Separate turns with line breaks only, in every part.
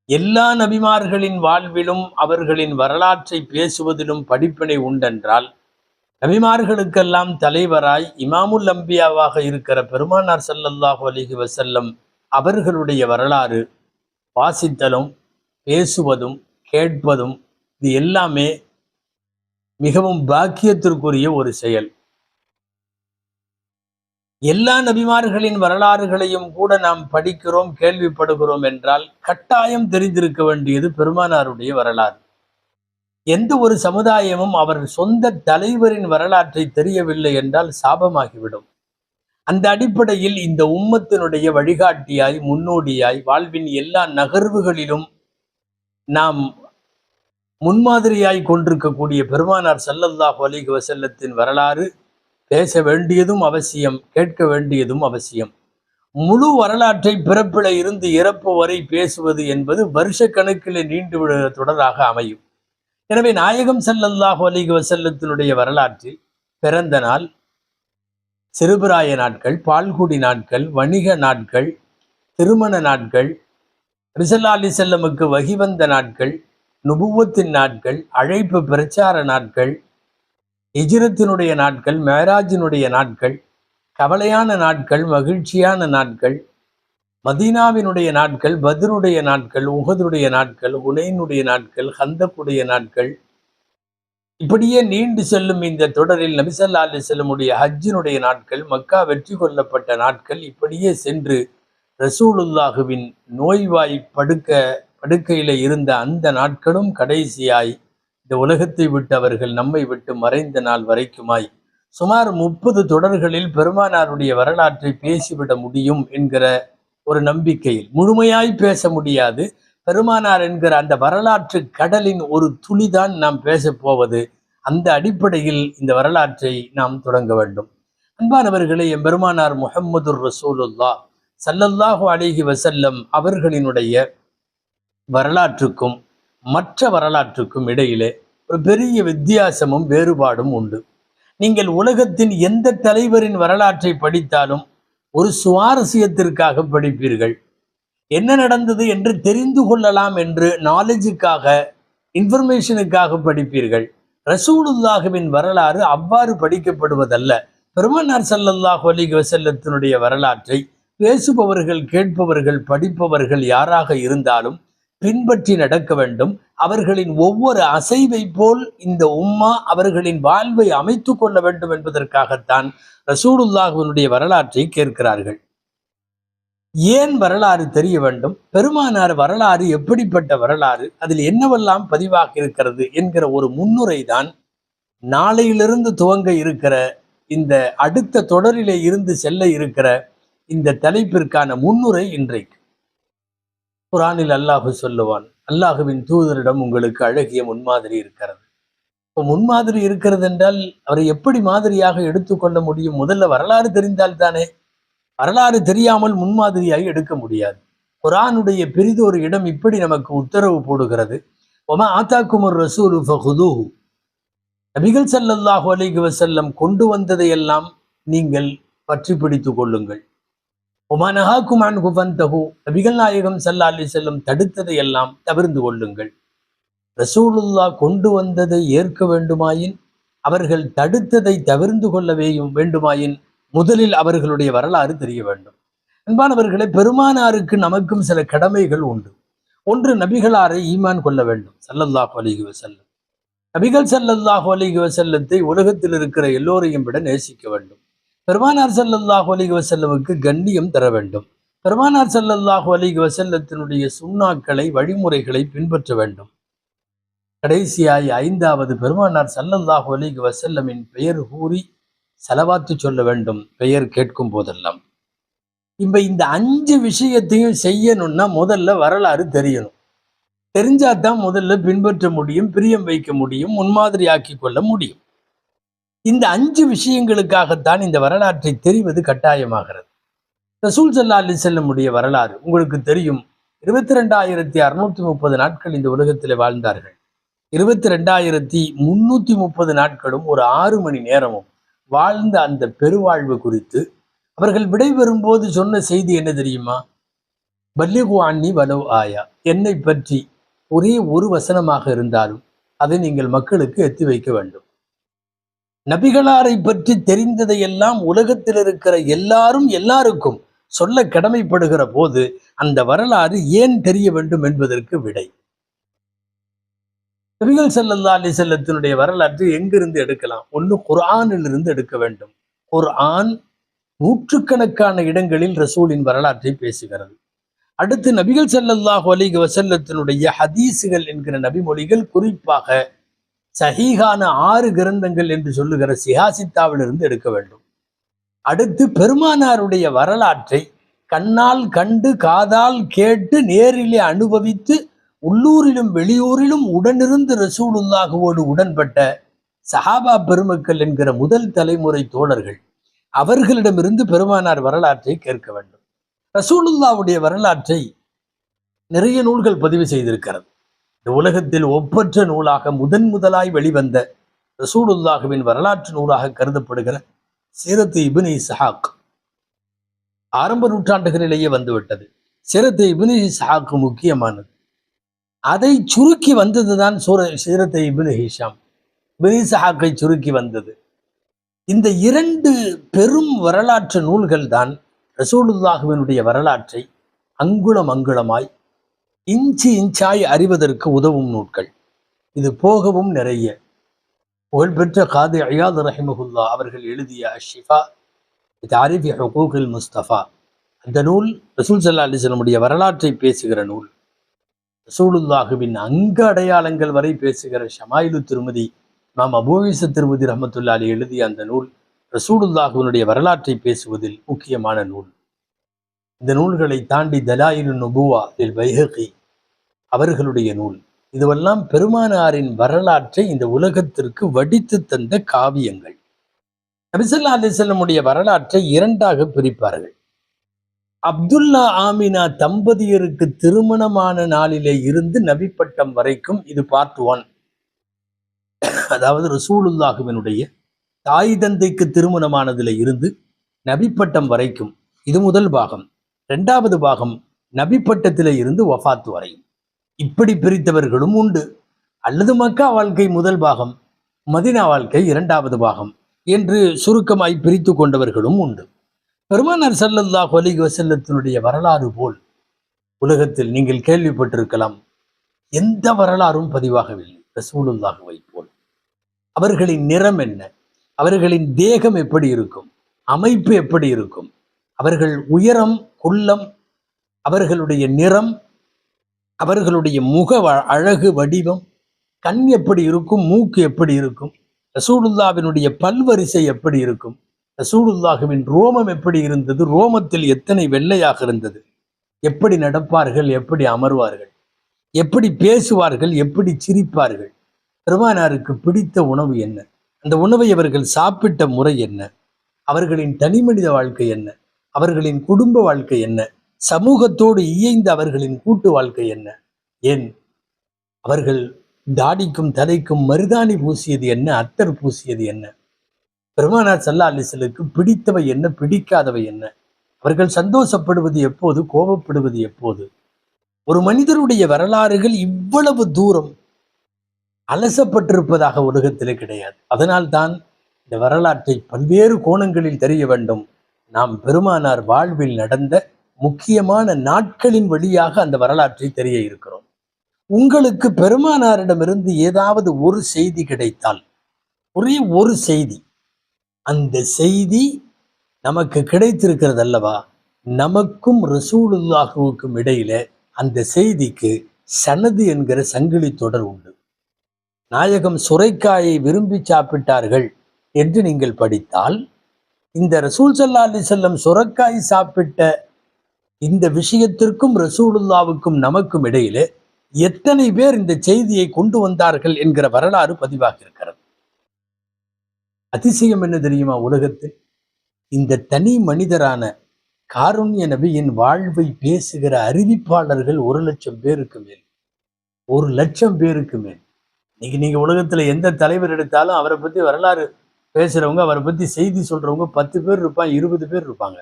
எல்லா நபிமார்களின் வாழ்விலும் அவர்களின் வரலாற்றை பேசுவதிலும் படிப்பினை உண்டென்றால், நபிமார்களுக்கெல்லாம் தலைவராய் இமாமுல் அம்பியாவாக இருக்கிற பெருமானார் ஸல்லல்லாஹு அலைஹி வஸல்லம் அவர்களுடைய வரலாறு வாசித்தலும் பேசுவதும் கேட்பதும் இது எல்லாமே மிகவும் பாக்கியத்திற்குரிய ஒரு செயல். எல்லா நபிமார்களின் வரலாறுகளையும் கூட நாம் படிக்கிறோம், கேள்விப்படுகிறோம் என்றால் கட்டாயம் தெரிந்திருக்க வேண்டியது பெருமானாருடைய வரலாறு. எந்த ஒரு சமுதாயமும் அவர் சொந்த தலைவரின் வரலாற்றை தெரியவில்லை என்றால் சாபமாகிவிடும். அந்த அடிப்படையில் இந்த உம்மத்தினுடைய வழிகாட்டியாய், முன்னோடியாய், வாழ்வின் எல்லா நகர்வுகளிலும் நாம் முன்மாதிரியாய் கொண்டிருக்கக்கூடிய பெருமானார் ஸல்லல்லாஹு அலைஹி வஸல்லத்தின் வரலாறு பேச வேண்டியதும் அவசியம், கேட்க வேண்டியதும் அவசியம். முழு வரலாற்றை பிறப்பில இருந்து இறப்பு வரை பேசுவது என்பது வருஷ கணக்கில் நீண்டு தொடராக அமையும். எனவே நாயகம் ஸல்லல்லாஹு அலைஹி வஸல்லத்தினுடைய வரலாற்றில் பிறந்த நாள், சிறுபிராய நாட்கள், பால்குடி நாட்கள், வணிக நாட்கள், திருமண நாட்கள், ஸல்லல்லாஹு அலைஹி வஸல்லமுக்கு வஹி வந்த நாட்கள், நுபுவத்தின் நாட்கள், அழைப்பு பிரச்சார நாட்கள், ஹிஜ்ரத்தினுடைய நாட்கள், மேராஜினுடைய நாட்கள், கவலையான நாட்கள், மகிழ்ச்சியான நாட்கள், மதீனாவினுடைய நாட்கள், பத்ருடைய நாட்கள், உஹதுடைய நாட்கள், ஹுனைனுடைய நாட்கள், ஹந்தக்குடைய நாட்கள், இப்படியே நீண்டு செல்லும் இந்த தொடரில் நபி ஸல்லல்லாஹு அலைஹி வஸல்லமுடைய ஹஜ்ஜினுடைய நாட்கள், மக்கா வெற்றி கொள்ளப்பட்ட நாட்கள், இப்படியே சென்று ரசூலுல்லாஹுவின் நோய்வாய் படுக்கையில இருந்த அந்த நாட்களும் கடைசியாய் இந்த உலகத்தை விட்டு அவர்கள் நம்மை விட்டு மறைந்த நாள் வரைக்குமாய் சுமார் 30 தொடர்களில் பெருமானாருடைய வரலாற்றை பேசிவிட முடியும் என்கிற ஒரு நம்பிக்கையில், முழுமையாய் பேச முடியாது, பெருமானார் என்கிற அந்த வரலாற்று கடலின் ஒரு துளிதான் நாம் பேசப் போவது. அந்த அடிப்படையில் இந்த வரலாற்றை நாம் தொடங்க வேண்டும். அன்பானவர்களே, எம்பெருமானார் முஹம்மதுர் ரசூலுல்லாஹ் ஸல்லல்லாஹு அலைஹி வஸல்லம் அவர்களினுடைய வரலாற்றுக்கும் மற்ற வரலாற்றுக்கும் இடையிலே ஒரு பெரிய வித்தியாசமும் வேறுபாடும் உண்டு. நீங்கள் உலகத்தின் எந்த தலைவரின் வரலாற்றை படித்தாலும் ஒரு சுவாரஸ்யத்திற்காக படிப்பீர்கள். என்ன நடந்தது என்று தெரிந்து கொள்ளலாம் என்று நாலேஜுக்காக, இன்ஃபர்மேஷனுக்காக படிப்பீர்கள். ரசூலுல்லாஹுவின் வரலாறு அவ்வாறு படிக்கப்படுவதல்ல. பெருமானார் ஸல்லல்லாஹு அலைஹி வஸல்லத்தினுடைய வரலாற்றை பேசுபவர்கள், கேட்பவர்கள், படிப்பவர்கள் யாராக இருந்தாலும் பின்பற்றி நடக்க வேண்டும். அவர்களின் ஒவ்வொரு அசைவை போல் இந்த உம்மா அவர்களின் வாழ்வை அமைத்து கொள்ள வேண்டும் என்பதற்காகத்தான் ரசூலுல்லாஹுவினுடைய வரலாற்றை கேட்கிறார்கள். ஏன் வரலாறு தெரிய வேண்டும்? பெருமானார் வரலாறு எப்படிப்பட்ட வரலாறு, அதில் என்னவெல்லாம் பதிவாக இருக்கிறது என்கிற ஒரு முன்னுரை தான் நாளையிலிருந்து துவங்க இருக்கிற இந்த அடுத்த தொடரிலே இருந்து செல்ல இருக்கிற இந்த தலைப்பிற்கான முன்னுரை இன்றைக்கு. குர்ஆனில் அல்லாஹ் சொல்லுவான், அல்லாஹுவின் தூதரிடம் உங்களுக்கு அழகிய முன்மாதிரி இருக்கிறது. இப்போ முன்மாதிரி இருக்கிறது என்றால் அவரை எப்படி மாதிரியாக எடுத்துக்கொள்ள முடியும்? முதல்ல வரலாறு தெரிந்தால் தானே. வரலாறு தெரியாமல் முன்மாதிரியாய் எடுக்க முடியாது. குர்ஆனுடைய பெரிதொரு இடம் இப்படி நமக்கு உத்தரவு போடுகிறது, வமா ஆதாக்குமுர் ரசூலு ஃபஹுதூஹு. நபிகள் ஸல்லல்லாஹு அலைஹி வஸல்லம் கொண்டு வந்ததையெல்லாம் நீங்கள் பற்றி பிடித்துக் கொள்ளுங்கள். வமா நஹாக்கும் அன்ஹு ஃபன்தஹு. நபிகள் நாயகம் ஸல்லல்லாஹு அலைஹி வஸல்லம் தடுத்ததை எல்லாம் தவிர்த்து கொள்ளுங்கள். ரசூலுல்லாஹ் கொண்டு வந்ததை ஏற்க வேண்டுமாயின், அவர்கள் தடுத்ததை தவிர்த்து கொள்ள வேண்டுமாயின் முதலில் அவர்களுடைய வரலாறு தெரிய வேண்டும். அன்பானவர்களே, பெருமானாருக்கு நமக்கும் சில கடமைகள் உண்டு. ஒன்று, நபிகளாரை ஈமான் கொள்ள வேண்டும் ஸல்லல்லாஹு அலைஹி வஸல்லம். நபிகள் ஸல்லல்லாஹு அலைஹி வஸல்லத்தை உலகத்தில் இருக்கிற எல்லோரையும் விட நேசிக்க வேண்டும். பெருமானார் ஸல்லல்லாஹு அலைஹி வஸல்லமுக்கு கண்ணியம் தர வேண்டும். பெருமானார் ஸல்லல்லாஹு அலைஹி வஸல்லத்தினுடைய சுன்னாக்களை, வழிமுறைகளை பின்பற்ற வேண்டும். கடைசியாய் 5வது, பெருமானார் ஸல்லல்லாஹு அலைஹி வஸல்லமின் பெயர் கூறி ஸலவாத்து சொல்ல வேண்டும் பெயர் கேட்கும் போதெல்லாம். இந்த 5 விஷயத்தையும் செய்யணும்னா முதல்ல வரலாறு தெரியணும். தெரிஞ்சாதான் முதல்ல பின்பற்ற முடியும், பிரியம் வைக்க முடியும், முன்மாதிரி ஆக்கி கொள்ள முடியும். இந்த 5 விஷயங்களுக்காகத்தான் இந்த வரலாற்றை தெரிவது கட்டாயமாகிறது. ரசூல் ஸல்லல்லாஹு அலைஹி வஸல்லமுடைய வரலாறு உங்களுக்கு தெரியும். 22,630 நாட்கள் இந்த உலகத்தில் வாழ்ந்தார்கள். 22,330 நாட்களும் ஒரு 6 மணி நேரமும் வாழ்ந்த அந்த பெருவாழ்வு குறித்து அவர்கள் விடைபெறும் போது சொன்ன செய்தி என்ன தெரியுமா? பல்லிகு அன்னி வலவ் ஆயா, என்னை பற்றி ஒரே ஒரு வசனமாக இருந்தாலும் அதை நீங்கள் மக்களுக்கு எத்தி வைக்க வேண்டும். நபிகளாரை பற்றி தெரிந்ததையெல்லாம் உலகத்தில் இருக்கிற எல்லாரும் எல்லாருக்கும் சொல்ல கடமைப்படுகிற போது அந்த வரலாறு ஏன் தெரிய வேண்டும் என்பதற்கு விடை. நபிகள் ஸல்லல்லாஹு அலைஹி வஸல்லத்தினுடைய வரலாற்று எங்கிருந்து எடுக்கலாம்? ஒன்று குர்ஆனில் இருந்து எடுக்க வேண்டும். குர்ஆன் நூற்றுக்கணக்கான இடங்களில் ரசூலின் வரலாற்றை பேசுகிறது. அடுத்து நபிகள் ஸல்லல்லாஹு அலைஹி வஸல்லத்தினுடைய ஹதீஸுகள் என்கிற நபிமொழிகள், குறிப்பாக சஹீஹான 6 கிரந்தங்கள் என்று சொல்லுகிற சிஹாசித்தாவிலிருந்து எடுக்க வேண்டும். அடுத்து பெருமானாருடைய வரலாற்றை கண்ணால் கண்டு காதால் கேட்டு நேரிலே அனுபவித்து உள்ளூரிலும் வெளியூரிலும் உடனிருந்து ரசூலுல்லாஹுவோடு உடன்பட்ட சஹாபா பெருமக்கள் என்கிற முதல் தலைமுறை தோழர்கள், அவர்களிடமிருந்து பெருமானார் வரலாற்றை கேட்க வேண்டும். ரசூலுல்லாவுடைய வரலாற்றை நிறைய நூல்கள் பதிவு செய்திருக்கிறது. இந்த உலகத்தில் ஒப்பற்ற நூலாக முதலாய் வெளிவந்த ரசூலுல்லாஹுவின் வரலாற்று நூலாக கருதப்படுகிற சீரத்து இப்னு இஸ்ஹாக் ஆரம்ப நூற்றாண்டுகளிலேயே வந்துவிட்டது. சீரத்து இப்னு இஸ்ஹாக் முக்கியமானது. அதை சுருக்கி வந்ததுதான் சீரத்து இப்னு ஹிஷாம். இப்னு இஸ்ஹாக்கை சுருக்கி வந்தது. இந்த 2 பெரும் வரலாற்று நூல்கள் தான் ரசூலுல்லாஹுவினுடைய வரலாற்றை அங்குலம் அங்குலமாய் இன்ச்சு இன்ச்சாய் அறிவதற்கு உதவும் நூல்கள். இது போகவும் நிறைய. புகழ்பெற்ற காதி இயாத் ரஹிமஹுல்லா அவர்கள் எழுதிய அஷ்ஷிஃபா தாரிஃபி ஹுகூகில் முஸ்தஃபா, அந்த நூல் ரசூல் ஸல்லல்லாஹு அலைஹி வஸல்லம் வரலாற்றை பேசுகிற நூல். ரசூலுல்லாஹுவின் அங்க அடையாளங்கள் வரை பேசுகிற ஷமாயிலு திருமதி இமாம் அபூ ஈஸா திருமதி ரஹ்மத்துல்லாஹி அலைஹி எழுதிய அந்த நூல் ரசூலுல்லாஹுவினுடைய வரலாற்றை பேசுவதில் முக்கியமான நூல். இந்த நூல்களை தாண்டி தலாயிலு நுபுவா லில் பைஹகி அவர்களுடைய நூல், இதுவெல்லாம் பெருமானாரின் வரலாற்றை இந்த உலகத்திற்கு வடித்து தந்த காவியங்கள். நபி ஸல்லல்லாஹு அலைஹி வஸல்லம் வரலாற்றை 2ஆக பிரிப்பார்கள். அப்துல்லா ஆமினா தம்பதியருக்கு திருமணமான நாளிலே இருந்து நபி பட்டம் வரைக்கும் இது பார்ட் 1. அதாவது ரசூலுல்லாஹுவினுடைய தாய் தந்தைக்கு திருமணமானதில் இருந்து நபி பட்டம் வரைக்கும் இது முதல் பாகம். 2வது பாகம் நபி பட்டத்திலே இருந்து வஃபாத் வரை. இப்படி பிரித்தவர்களும் உண்டு. அல்லது மக்கா வாழ்க்கை முதல் பாகம், மதீனா வாழ்க்கை 2வது பாகம் என்று சுருக்கமாய் பிரித்து கொண்டவர்களும் உண்டு. பெருமானார் ஸல்லல்லாஹு அலைஹி வஸல்லத்தினுடைய வரலாறு போல் உலகத்தில் நீங்கள் கேள்விப்பட்டிருக்கலாம், எந்த வரலாறும் பதிவாகவில்லை ரசூலுல்லாஹுவை போல். அவர்களின் நிறம் என்ன, அவர்களின் தேகம் எப்படி இருக்கும், அமைப்பு எப்படி இருக்கும், அவர்கள் உயரம் குள்ளம், அவர்களுடைய நிறம், அவர்களுடைய முக அழகு வடிவம், கண் எப்படி இருக்கும், மூக்கு எப்படி இருக்கும், ரசூலுல்லாஹ்வினுடைய பல்வரிசை எப்படி இருக்கும், ரசூலுல்லாஹ்வின் ரோமம் எப்படி இருந்தது, ரோமத்தில் எத்தனை வெள்ளையாக இருந்தது, எப்படி நடப்பார்கள், எப்படி அமர்வார்கள், எப்படி பேசுவார்கள், எப்படி சிரிப்பார்கள், பெருமானாருக்கு பிடித்த உணவு என்ன, அந்த உணவை அவர்கள் சாப்பிட்ட முறை என்ன, அவர்களின் தனிமனித வாழ்க்கை என்ன, அவர்களின் குடும்ப வாழ்க்கை என்ன, சமூகத்தோடு இயைந்த அவர்களின் கூட்டு வாழ்க்கை என்ன, ஏன் அவர்கள் தாடிக்கும் தலைக்கும் மருதாணி பூசியது என்ன, அத்தர் பூசியது என்ன, பெருமானார் ஸல்லல்லாஹு அலைஹி வஸல்லம் பிடித்தவை என்ன, பிடிக்காதவை என்ன, அவர்கள் சந்தோஷப்படுவது எப்போது, கோபப்படுவது எப்போது. ஒரு மனிதருடைய வரலாறுகள் இவ்வளவு தூரம் அலசப்பட்டிருப்பதாக உலகத்திலே கிடையாது. அதனால்தான் இந்த வரலாற்றை பல்வேறு கோணங்களில் தெரிய வேண்டும். நாம் பெருமானார் வாழ்வில் நடந்த முக்கியமான நாட்களின் வழியாக அந்த வரலாற்றை தெரிய இருக்கிறோம். உங்களுக்கு பெருமானாரிடமிருந்து ஏதாவது ஒரு செய்தி கிடைத்தால், ஒரே ஒரு செய்தி, அந்த செய்தி நமக்கு கிடைத்திருக்கிறது அல்லவா, நமக்கும் ரசூலுல்லாஹுவுக்கும் இடையில அந்த செய்திக்கு சனது என்கிற சங்கிலி தொடர் உண்டு. நாயகம் சுரைக்காயை விரும்பி சாப்பிட்டார்கள் என்று நீங்கள் படித்தால், இந்த ரசூல் ஸல்லல்லாஹு அலைஹி வஸல்லம் சுரைக்காய் சாப்பிட்ட இந்த விஷயத்திற்கும் ரசூலுல்லாவுக்கும் நமக்கும் இடையிலே எத்தனை பேர் இந்த செய்தியை கொண்டு வந்தார்கள் என்கிற வரலாறு பதிவாக இருக்கிறது. அதிசயம் என்ன தெரியுமா? உலகத்தில் இந்த தனி மனிதரான காருண்ய நபியின் வாழ்வை பேசுகிற அறிவிப்பாளர்கள் 1,00,000 பேருக்கு மேல். 1,00,000 பேருக்கு மேல். நீங்க உலகத்துல எந்த தலைவர் எடுத்தாலும் அவரை பத்தி வரலாறு பேசுறவங்க, அவரை பத்தி செய்தி சொல்றவங்க 10 பேர் இருப்பாங்க, 20 பேர் இருப்பாங்க.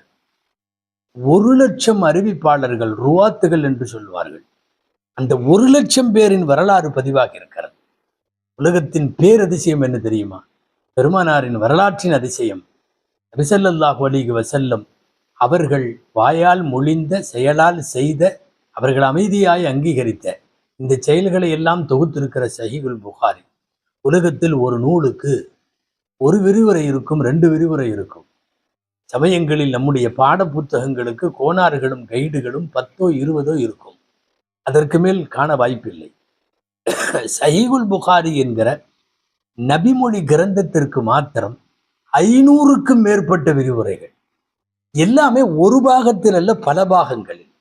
1,00,000 அறிவிப்பாளர்கள், ருவாத்துகள் என்று சொல்வார்கள். அந்த 1,00,000 பேரின் வரலாறு பதிவாகி இருக்கிறது. உலகத்தின் பேரதிசயம் என்ன தெரியுமா? பெருமானாரின் வரலாற்றின் அதிசயம். நபி ஸல்லல்லாஹு அலைஹி வஸல்லம் அவர்கள் வாயால் மொழிந்த, செயலால் செய்த, அவர்கள் அமைதியாய் அங்கீகரித்த இந்த செயல்களை எல்லாம் தொகுத்திருக்கிற சஹீஹுல் புகாரி. உலகத்தில் ஒரு நூலுக்கு ஒரு விரிவுரை இருக்கும், 2 விரிவுரை இருக்கும். சமயங்களில் நம்முடைய பாட புத்தகங்களுக்கு கோணார்களும் கைடுகளும் 10ஓ 20ஓ இருக்கும். அதற்கு மேல் காண வாய்ப்பில்லை. சஹீஹுல் புகாரி என்கிற நபிமொழி கிரந்தத்திற்கு மாத்திரம் 500க்கும் மேற்பட்ட விரிவுரைகள். எல்லாமே ஒரு பாகத்தில் அல்ல, பல பாகங்களில்.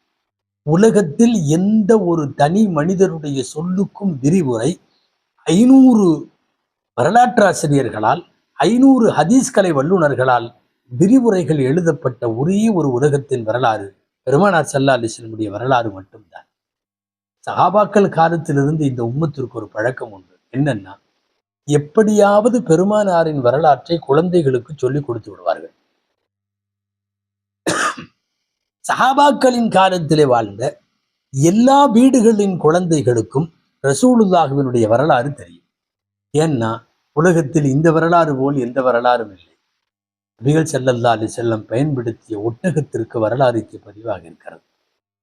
உலகத்தில் எந்த ஒரு தனி மனிதருடைய சொல்லுக்கும் விரிவுரை 500 வரலாற்றாசிரியர்களால், 500 ஹதீஸ்கலை வல்லுநர்களால் விரிவுரைகள் எழுதப்பட்ட ஒரே ஒரு உலகத்தின் வரலாறு பெருமானார் ஸல்லல்லாஹு அலைஹி வஸல்லம் வரலாறு மட்டும்தான். சஹாபாக்கள் காலத்திலிருந்து இந்த உம்மத்திற்கு ஒரு பழக்கம் உண்டு. என்னன்னா, எப்படியாவது பெருமானாரின் வரலாற்றை குழந்தைகளுக்கு சொல்லிக் கொடுத்து விடுவார்கள். சஹாபாக்களின் காலத்திலே வாழ்ந்த எல்லா வீடுகளின் குழந்தைகளுக்கும் ரசூலுல்லாஹ்வினுடைய வரலாறு தெரியும். ஏன்னா உலகத்தில் இந்த வரலாறு போல் எந்த வரலாறும் இல்லை. நபிகள் ஸல்லல்லாஹு அலைஹி வஸல்லம் பயன்படுத்திய ஒட்டகத்திற்கு வரலாறு பதிவாக இருக்கிறது.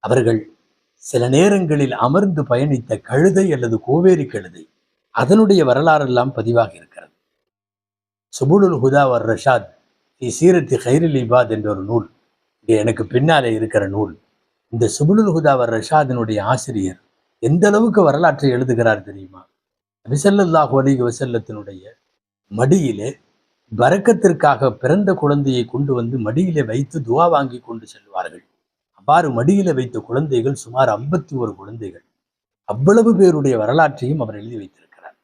அவர்கள் சில நேரங்களில் அமர்ந்து பயணித்த கழுதை அல்லது கோவேரி கழுதை, அதனுடைய வரலாறெல்லாம் பதிவாக இருக்கிறது. சுபுலுல் ஹுதா வர் ரஷாத் ஃபீ சீரத்தி கைரில் இபாத் என்ற ஒரு நூல் எனக்கு பின்னாலே இருக்கிற நூல். இந்த சுபுலுல் ஹுதா வர் ரஷாதினுடைய ஆசிரியர் எந்த அளவுக்கு வரலாற்றை எழுதுகிறார் தெரியுமா? நபி ஸல்லல்லாஹு அலைஹி வஸல்லத்தினுடைய மடியிலே பரக்கத்திற்காக பிறந்த குழந்தையை கொண்டு வந்து மடியிலே வைத்து துவா வாங்கி கொண்டு செல்வார்கள். அவ்வாறு மடியிலே வைத்த குழந்தைகள் சுமார் 51 குழந்தைகள். அவ்வளவு பேருடைய வரலாற்றையும் அவர் எழுதி வைத்திருக்கிறார்.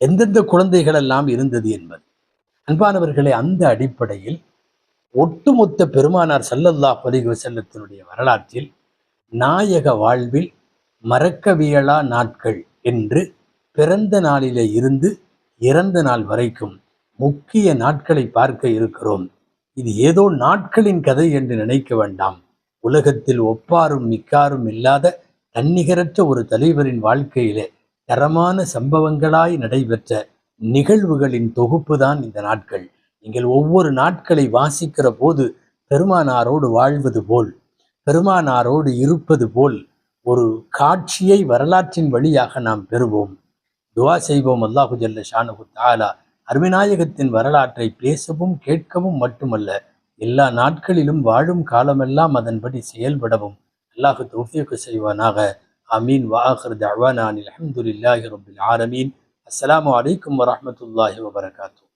எந்தெந்த குழந்தைகள் எல்லாம் இருந்தது என்பது. அன்பானவர்களே, அந்த அடிப்படையில் ஒட்டுமொத்த பெருமானார் ஸல்லல்லாஹு அலைஹி வஸல்லத்தினுடைய வரலாற்றில் நாயக வாழ்வில் மறக்கவியலா நாட்கள் என்று பிறந்த நாளிலே இருந்து இறந்த நாள் வரைக்கும் முக்கிய நாட்களை பார்க்க இருக்கிறோம். இது ஏதோ நாட்களின் கதை என்று நினைக்க வேண்டாம். உலகத்தில் ஒப்பாரும் மிக்காரும் இல்லாத தன்னிகரற்ற ஒரு தலைவரின் வாழ்க்கையிலே தரமான சம்பவங்களாய் நடைபெற்ற நிகழ்வுகளின் தொகுப்புதான் இந்த நாட்கள். நீங்கள் ஒவ்வொரு நாட்களை வாசிக்கிற போது பெருமானாரோடு வாழ்வது போல், பெருமானாரோடு இருப்பது போல் ஒரு காட்சியை வரலாற்றின் வழியாக நாம் பெறுவோம். துவா செய்வோம். அல்லாஹு ஜல்ல ஷானஹு தஆலா அருமைநாயகத்தின் வரலாற்றை பேசவும் கேட்கவும் மட்டுமல்ல, எல்லா நாட்களிலும் வாழும் காலமெல்லாம் அதன்படி செயல்படவும் அல்லாஹ் தௌஃபீக் செய்வானாக. ஆமீன். வ ஆகிரு தஅவானா அல்ஹம்துலில்லாஹி ரப்பில் ஆலமீன். அஸ்ஸலாமு அலைக்கும் வரஹ்மத்துல்லாஹி வபரகாத்துஹு.